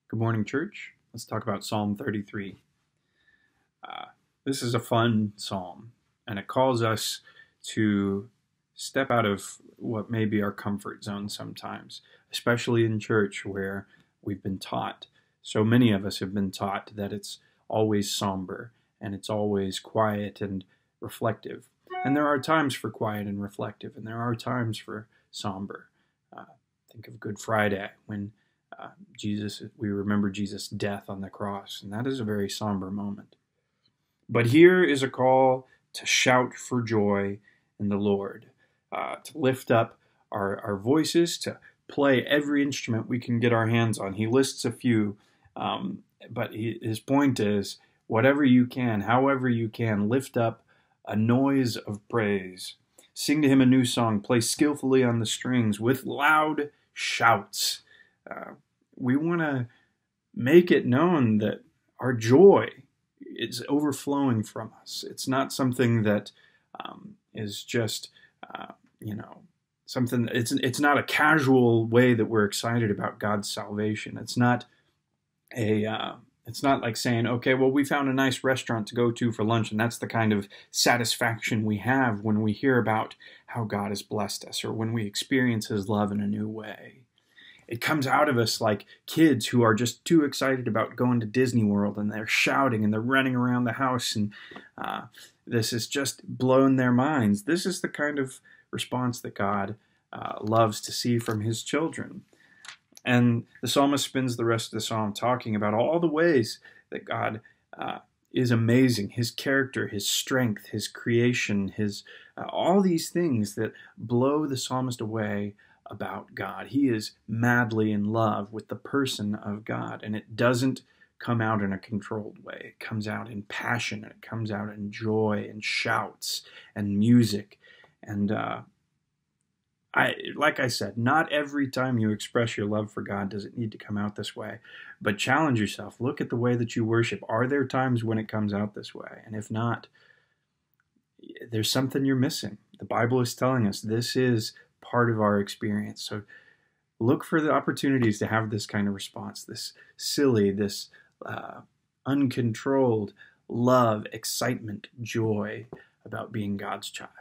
Good morning, church. Let's talk about Psalm 33. This is a fun psalm, and it calls us to step out of what may be our comfort zone sometimes, especially in church where we've been taught. So many of us have been taught that it's always somber and it's always quiet and reflective. And there are times for quiet and reflective, and there are times for somber. Think of Good Friday when we remember Jesus' death on the cross, and that is a very somber moment. But here is a call to shout for joy in the Lord, to lift up our voices, to play every instrument we can get our hands on. He lists a few, but his point is, whatever you can, however you can, lift up a noise of praise. Sing to him a new song, play skillfully on the strings with loud shouts. We want to make it known that our joy is overflowing from us. It's not something that is just, something. It's not a casual way that we're excited about God's salvation. It's not It's not like saying, okay, well, we found a nice restaurant to go to for lunch, and that's the kind of satisfaction we have when we hear about how God has blessed us or when we experience His love in a new way. It comes out of us like kids who are just too excited about going to Disney World, and they're shouting and they're running around the house, and this has just blown their minds. This is the kind of response that God loves to see from His children. And the psalmist spends the rest of the psalm talking about all the ways that God is amazing, His character, His strength, His creation, His all these things that blow the psalmist away about God. He is madly in love with the person of God, and it doesn't come out in a controlled way. It comes out in passion, and it comes out in joy and shouts and music. And like I said, not every time you express your love for God does it need to come out this way, but challenge yourself. Look at the way that you worship. Are there times when it comes out this way? And if not, there's something you're missing. The Bible is telling us this is part of our experience. So look for the opportunities to have this kind of response, this silly, this uncontrolled love, excitement, joy about being God's child.